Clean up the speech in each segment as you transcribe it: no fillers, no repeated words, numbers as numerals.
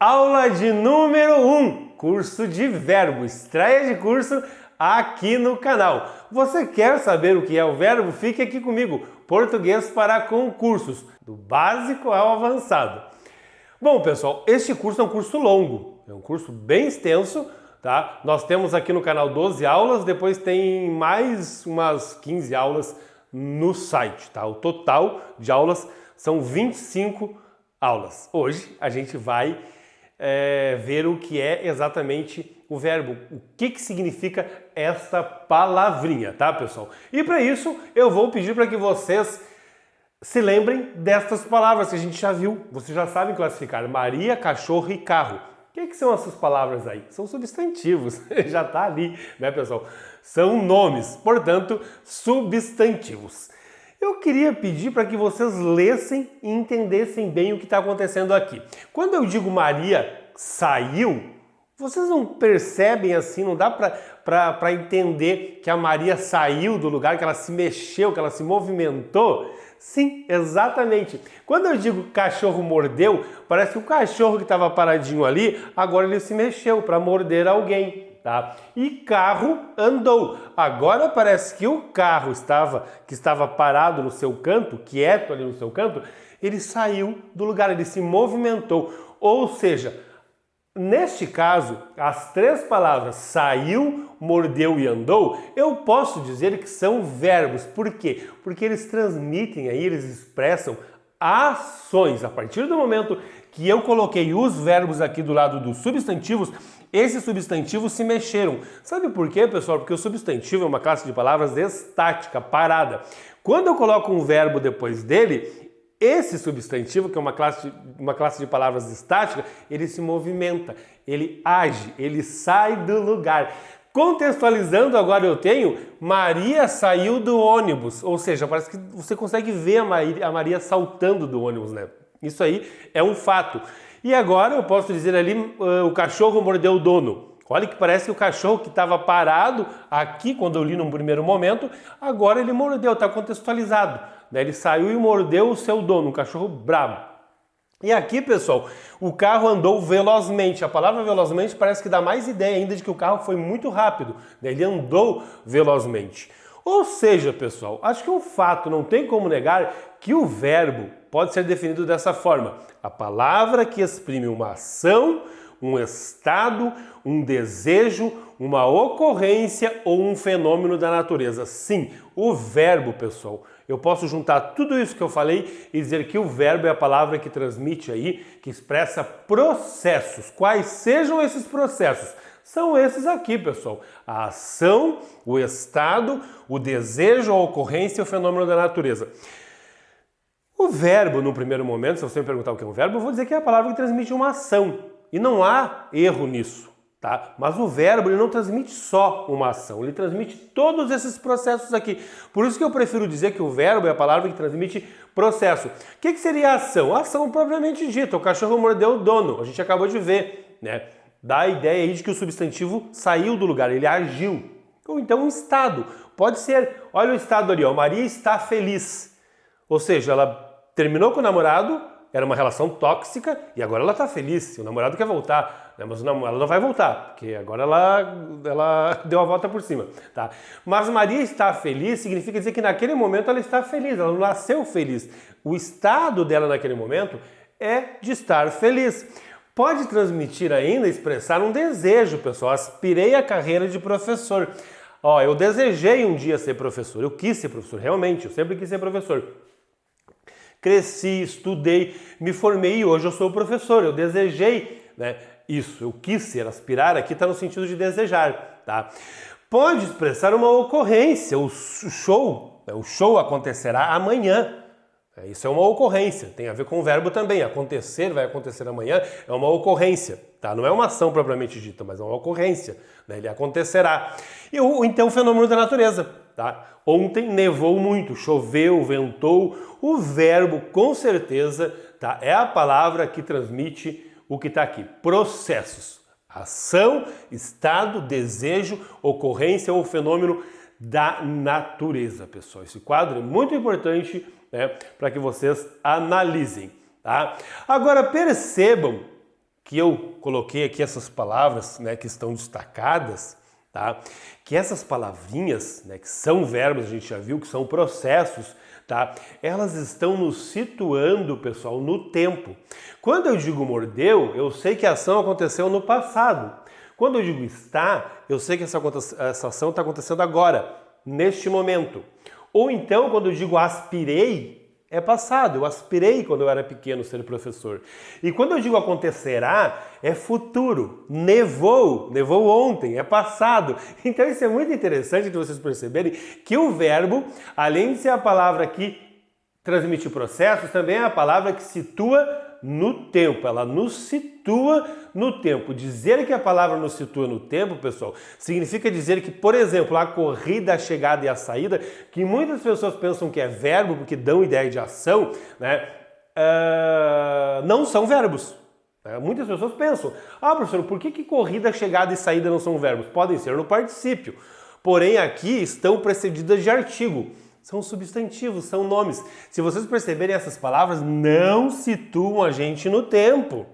Aula de número 1, curso de verbo, estreia de curso aqui no canal. Você quer saber o que é o verbo? Fique aqui comigo, português para concursos, do básico ao avançado. Bom, pessoal, este curso é um curso longo, é um curso bem extenso, tá? Nós temos aqui no canal 12 aulas, depois tem mais umas 15 aulas no site, tá? O total de aulas são 25 aulas. Hoje a gente vai ver o que é exatamente o verbo, o que significa esta palavrinha, tá, pessoal? E para isso eu vou pedir para que vocês se lembrem destas palavras que a gente já viu. Vocês já sabem classificar Maria, cachorro e carro. O que são essas palavras aí? São substantivos, já tá ali, né, pessoal? São nomes, portanto, substantivos. Eu queria pedir para que vocês lessem e entendessem bem o que está acontecendo aqui. Quando eu digo Maria saiu, vocês não percebem assim, não dá para entender que a Maria saiu do lugar, que ela se mexeu, que ela se movimentou? Sim, exatamente. Quando eu digo cachorro mordeu, parece que o cachorro que estava paradinho ali, agora ele se mexeu para morder alguém. Tá? E carro andou. Agora parece que o carro que estava parado no seu canto, quieto ali no seu canto, ele saiu do lugar, ele se movimentou. Ou seja, neste caso, as três palavras saiu, mordeu e andou, eu posso dizer que são verbos. Por quê? Porque eles transmitem aí, eles expressam ações. A partir do momento que eu coloquei os verbos aqui do lado dos substantivos, esses substantivos se mexeram. Sabe por quê, pessoal? Porque o substantivo é uma classe de palavras estática, parada. Quando eu coloco um verbo depois dele, esse substantivo, que é uma classe de palavras estática, ele se movimenta, ele age, ele sai do lugar. Contextualizando, agora eu tenho Maria saiu do ônibus, ou seja, parece que você consegue ver a Maria saltando do ônibus, né? Isso aí é um fato. E agora eu posso dizer ali, o cachorro mordeu o dono. Olha que parece que o cachorro que estava parado aqui, quando eu li no primeiro momento, agora ele mordeu, está contextualizado. Né? Ele saiu e mordeu o seu dono, um cachorro brabo. E aqui, pessoal, o carro andou velozmente. A palavra velozmente parece que dá mais ideia ainda de que o carro foi muito rápido. Né? Ele andou velozmente. Ou seja, pessoal, acho que é um fato, não tem como negar que o verbo pode ser definido dessa forma. A palavra que exprime uma ação, um estado, um desejo, uma ocorrência ou um fenômeno da natureza. Sim, o verbo, pessoal. Eu posso juntar tudo isso que eu falei e dizer que o verbo é a palavra que transmite aí, que expressa processos. Quais sejam esses processos? São esses aqui, pessoal. A ação, o estado, o desejo, a ocorrência e o fenômeno da natureza. O verbo, no primeiro momento, se você me perguntar o que é um verbo, eu vou dizer que é a palavra que transmite uma ação. E não há erro nisso, tá? Mas o verbo, ele não transmite só uma ação, ele transmite todos esses processos aqui. Por isso que eu prefiro dizer que o verbo é a palavra que transmite processo. O que seria a ação? A ação propriamente dita. O cachorro mordeu o dono, a gente acabou de ver, né? Dá a ideia aí de que o substantivo saiu do lugar, ele agiu. Ou então um estado. Pode ser, olha o estado ali, ó, Maria está feliz. Ou seja, ela terminou com o namorado, era uma relação tóxica e agora ela está feliz. O namorado quer voltar, né? Mas ela não vai voltar, porque agora ela deu a volta por cima. Tá? Mas Maria está feliz significa dizer que naquele momento ela está feliz, ela não nasceu feliz. O estado dela naquele momento é de estar feliz. Pode transmitir ainda, expressar um desejo, pessoal. Aspirei à carreira de professor. Ó, eu desejei um dia ser professor, eu quis ser professor, realmente, eu sempre quis ser professor. Cresci, estudei, me formei e hoje eu sou professor. Eu desejei, né, isso, eu quis ser. Aspirar aqui está no sentido de desejar. Tá? Pode expressar uma ocorrência. O show acontecerá amanhã. Isso é uma ocorrência, tem a ver com o verbo também. Acontecer, vai acontecer amanhã, é uma ocorrência. Tá? Não é uma ação propriamente dita, mas é uma ocorrência. Né? Ele acontecerá. E então o fenômeno da natureza. Tá? Ontem nevou muito, choveu, ventou. O verbo, com certeza, tá? É a palavra que transmite o que está aqui. Processos. Ação, estado, desejo, ocorrência ou fenômeno da natureza, pessoal. Esse quadro é muito importante, né, para que vocês analisem. Tá? Agora percebam que eu coloquei aqui essas palavras, né, que estão destacadas, tá? Que essas palavrinhas, né, que são verbos, a gente já viu que são processos, tá? Elas estão nos situando, pessoal, no tempo. Quando eu digo mordeu, eu sei que a ação aconteceu no passado. Quando eu digo está, eu sei que essa ação está acontecendo agora, neste momento. Ou então, quando eu digo aspirei, é passado. Eu aspirei quando eu era pequeno ser professor. E quando eu digo acontecerá, é futuro. Nevou ontem, é passado. Então isso é muito interessante de vocês perceberem que o verbo, além de ser a palavra que transmite processos, também é a palavra que situa no tempo. Ela nos situa no tempo. Dizer que a palavra nos situa no tempo, pessoal, significa dizer que, por exemplo, a corrida, a chegada e a saída, que muitas pessoas pensam que é verbo porque dão ideia de ação, né? Não são verbos. Muitas pessoas pensam, professor, por que corrida, chegada e saída não são verbos? Podem ser no particípio. Porém, aqui estão precedidas de artigo. São substantivos, são nomes. Se vocês perceberem, essas palavras não situam a gente no tempo,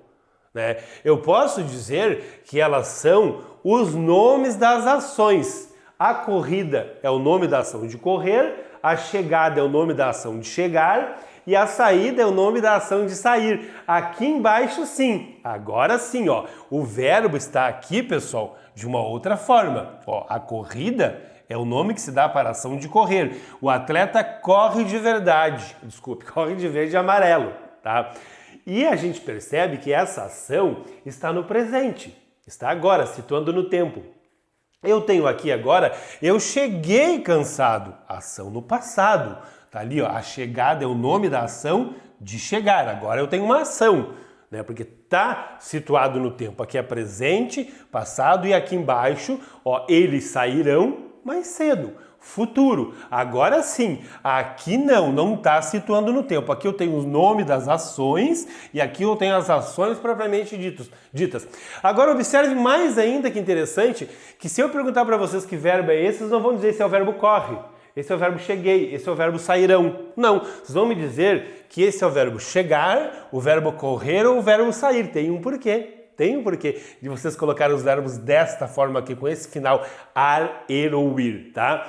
né? Eu posso dizer que elas são os nomes das ações. A corrida é o nome da ação de correr, a chegada é o nome da ação de chegar e a saída é o nome da ação de sair. Aqui embaixo, sim. Agora sim, ó. O verbo está aqui, pessoal, de uma outra forma. Ó, a corrida é o nome que se dá para a ação de correr. O atleta corre de verdade. Desculpe, corre de verde e amarelo, tá? E a gente percebe que essa ação está no presente. Está agora, situando no tempo. Eu tenho aqui agora, eu cheguei cansado. Ação no passado. Tá ali, ó, a chegada é o nome da ação de chegar. Agora eu tenho uma ação, né? Porque tá situado no tempo. Aqui é presente, passado e aqui embaixo, ó, eles sairão mais cedo, futuro. Agora sim, aqui não está situando no tempo. Aqui eu tenho o nome das ações e aqui eu tenho as ações propriamente ditas. Agora observe mais ainda que interessante, que se eu perguntar para vocês que verbo é esse, vocês não vão dizer se é o verbo corre, esse é o verbo cheguei, esse é o verbo sairão. Não, vocês vão me dizer que esse é o verbo chegar, o verbo correr ou o verbo sair. Tem um porquê. Tem um porquê de vocês colocarem os verbos desta forma aqui, com esse final ar, ir ou ir, tá?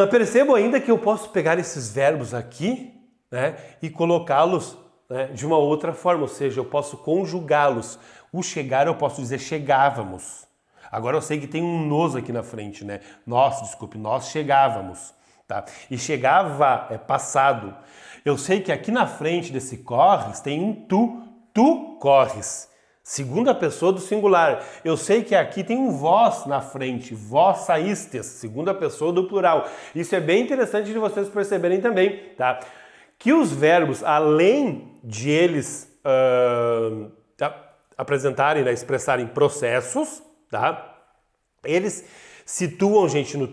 Percebo ainda que eu posso pegar esses verbos aqui, né, e colocá-los, né, de uma outra forma, ou seja, eu posso conjugá-los. O chegar eu posso dizer chegávamos. Agora eu sei que tem um nos aqui na frente, né? Nós chegávamos, tá? E chegava é passado. Eu sei que aqui na frente desse corres tem um tu corres. Segunda pessoa do singular. Eu sei que aqui tem um vós na frente, vós saístes, segunda pessoa do plural. Isso é bem interessante de vocês perceberem também, tá? Que os verbos, além de eles apresentarem, né, expressarem processos, tá? Eles situam a gente no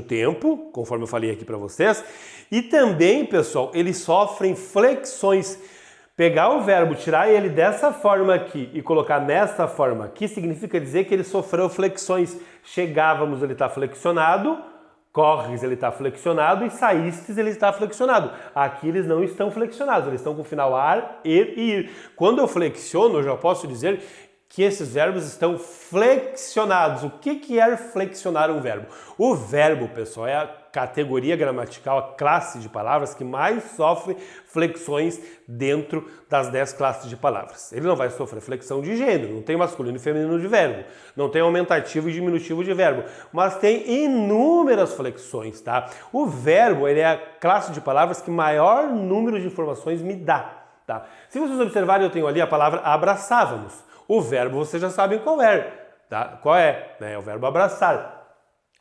tempo, conforme eu falei aqui para vocês, e também, pessoal, eles sofrem flexões. Pegar o verbo, tirar ele dessa forma aqui e colocar nessa forma aqui, significa dizer que ele sofreu flexões. Chegávamos, ele está flexionado, corres, ele está flexionado e saístes, ele está flexionado. Aqui eles não estão flexionados, eles estão com o final ar, ir e ir. Quando eu flexiono, eu já posso dizer que esses verbos estão flexionados. O que é flexionar um verbo? O verbo, pessoal, é a categoria gramatical, a classe de palavras que mais sofre flexões dentro das 10 classes de palavras. Ele não vai sofrer flexão de gênero, não tem masculino e feminino de verbo, não tem aumentativo e diminutivo de verbo, mas tem inúmeras flexões, tá? O verbo, ele é a classe de palavras que maior número de informações me dá, tá? Se vocês observarem, eu tenho ali a palavra abraçávamos. O verbo vocês já sabem qual é, tá? Qual é? É o verbo abraçar.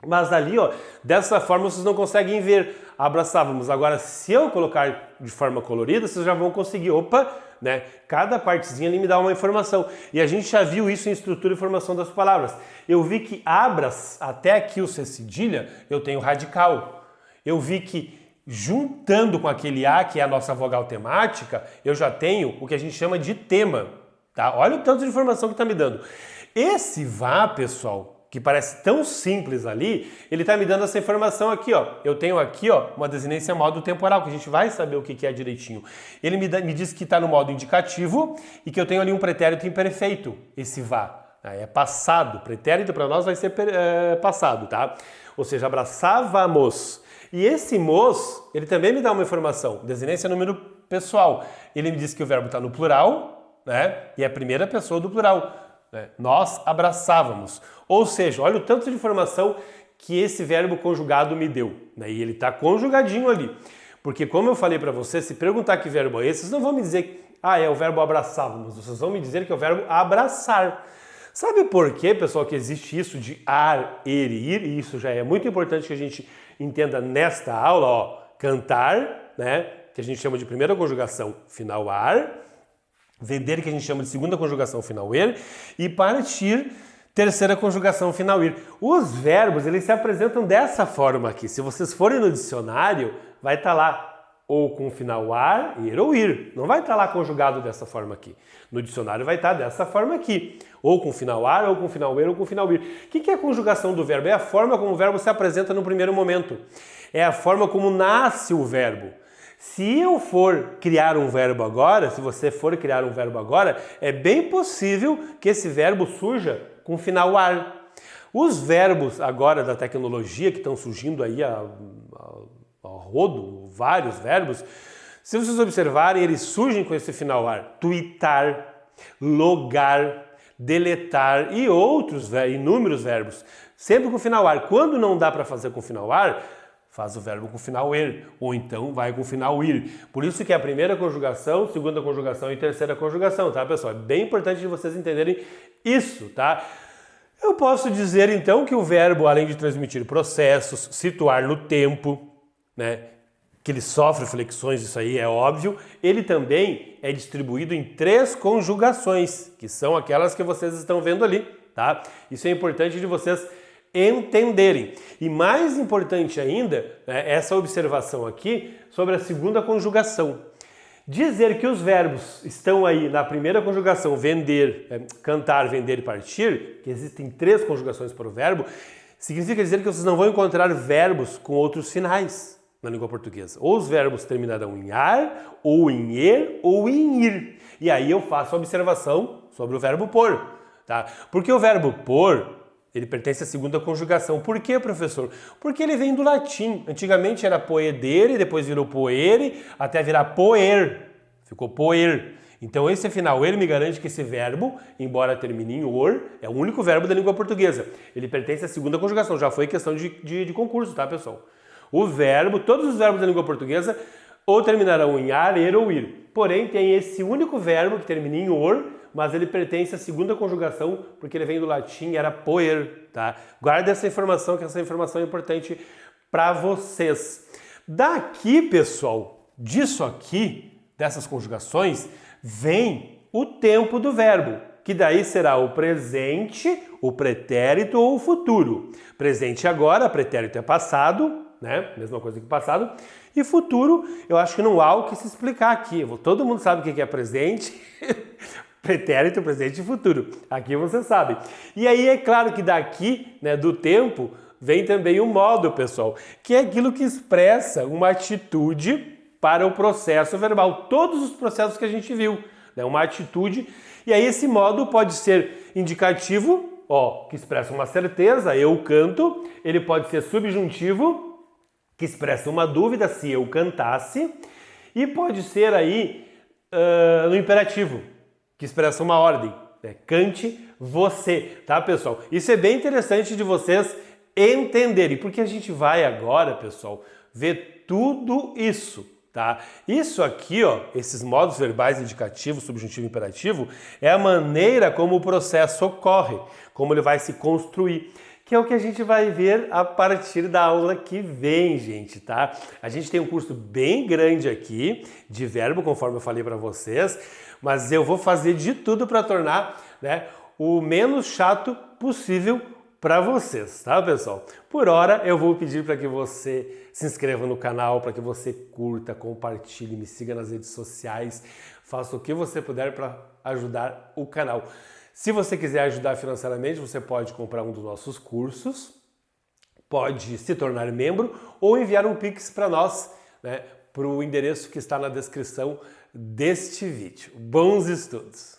Mas ali, ó, dessa forma vocês não conseguem ver. Abraçávamos. Agora, se eu colocar de forma colorida, vocês já vão conseguir. Opa, né? Cada partezinha ali me dá uma informação. E a gente já viu isso em estrutura e formação das palavras. Eu vi que abras, até aqui o C cedilha, eu tenho radical. Eu vi que juntando com aquele A, que é a nossa vogal temática, eu já tenho o que a gente chama de tema. Tá? Olha o tanto de informação que está me dando. Esse vá, pessoal, que parece tão simples ali, ele está me dando essa informação aqui, ó. Eu tenho aqui, ó, uma desinência modo temporal, que a gente vai saber o que é direitinho. Ele me diz que está no modo indicativo e que eu tenho ali um pretérito imperfeito, esse vá. É passado, pretérito para nós vai ser passado, tá? Ou seja, abraçávamos. E esse mos, ele também me dá uma informação, desinência número pessoal. Ele me diz que o verbo está no plural, né? E é a primeira pessoa do plural. Nós abraçávamos. Ou seja, olha o tanto de informação que esse verbo conjugado me deu. Né? E ele está conjugadinho ali. Porque como eu falei para você, se perguntar que verbo é esse, vocês não vão me dizer, é o verbo abraçávamos. Vocês vão me dizer que é o verbo abraçar. Sabe por quê, pessoal, que existe isso de ar, ir e ir? E isso já é muito importante que a gente entenda nesta aula, ó. Cantar, né? Que a gente chama de primeira conjugação final ar. Vender, que a gente chama de segunda conjugação final ir, e partir, terceira conjugação final ir. Os verbos, eles se apresentam dessa forma aqui. Se vocês forem no dicionário, vai estar lá ou com final ar, ir ou ir. Não vai estar lá conjugado dessa forma aqui. No dicionário vai estar dessa forma aqui. Ou com final ar, ou com final ir, ou com final ir. O que é a conjugação do verbo? É a forma como o verbo se apresenta no primeiro momento. É a forma como nasce o verbo. Se eu for criar um verbo agora, se você for criar um verbo agora, é bem possível que esse verbo surja com final ar. Os verbos agora da tecnologia que estão surgindo aí a rodo, vários verbos, se vocês observarem, eles surgem com esse final ar. Tuitar, logar, deletar e outros, inúmeros verbos, sempre com final ar. Quando não dá para fazer com final ar, faz o verbo com final er, ou então vai com final ir. Por isso que é a primeira conjugação, segunda conjugação e terceira conjugação, tá, pessoal? É bem importante de vocês entenderem isso, tá? Eu posso dizer, então, que o verbo, além de transmitir processos, situar no tempo, né, que ele sofre flexões, isso aí é óbvio, ele também é distribuído em 3 conjugações, que são aquelas que vocês estão vendo ali, tá? Isso é importante de vocês entenderem. E mais importante ainda, né, essa observação aqui sobre a segunda conjugação. Dizer que os verbos estão aí na primeira conjugação, vender, cantar, vender e partir, que existem 3 conjugações para o verbo, significa dizer que vocês não vão encontrar verbos com outros finais na língua portuguesa. Ou os verbos terminarão em ar, ou em er, ou em ir. E aí eu faço a observação sobre o verbo por, tá? Porque o verbo por, ele pertence à segunda conjugação. Por quê, professor? Porque ele vem do latim. Antigamente era poedere, depois virou poere, até virar poer. Ficou poer. Então esse final ele me garante que esse verbo, embora termine em or, é o único verbo da língua portuguesa. Ele pertence à segunda conjugação. Já foi questão de concurso, tá, pessoal? O verbo, todos os verbos da língua portuguesa ou terminarão em ar, er ou ir. Porém, tem esse único verbo que termina em or, mas ele pertence à segunda conjugação, porque ele vem do latim e era poer, tá? Guarda essa informação, que essa informação é importante para vocês. Daqui, pessoal, disso aqui, dessas conjugações, vem o tempo do verbo, que daí será o presente, o pretérito ou o futuro. Presente agora, pretérito é passado, né? Mesma coisa que passado. E futuro, eu acho que não há o que se explicar aqui. Todo mundo sabe o que é presente, pretérito, presente e futuro. Aqui você sabe. E aí é claro que daqui, né, do tempo, vem também o modo, pessoal, que é aquilo que expressa uma atitude para o processo verbal. Todos os processos que a gente viu, né, uma atitude. E aí esse modo pode ser indicativo, ó, que expressa uma certeza, eu canto. Ele pode ser subjuntivo, que expressa uma dúvida, se eu cantasse. E pode ser aí no imperativo, que expressa uma ordem, né? Cante você, tá, pessoal? Isso é bem interessante de vocês entenderem, porque a gente vai agora, pessoal, ver tudo isso, tá? Isso aqui, ó, esses modos verbais indicativo, subjuntivo e imperativo, é a maneira como o processo ocorre, como ele vai se construir, que é o que a gente vai ver a partir da aula que vem, gente, tá? A gente tem um curso bem grande aqui de verbo, conforme eu falei para vocês, mas eu vou fazer de tudo para tornar, né, o menos chato possível para vocês, tá, pessoal? Por hora, eu vou pedir para que você se inscreva no canal, para que você curta, compartilhe, me siga nas redes sociais, faça o que você puder para ajudar o canal. Se você quiser ajudar financeiramente, você pode comprar um dos nossos cursos, pode se tornar membro ou enviar um Pix para nós, né, para o endereço que está na descrição deste vídeo. Bons estudos!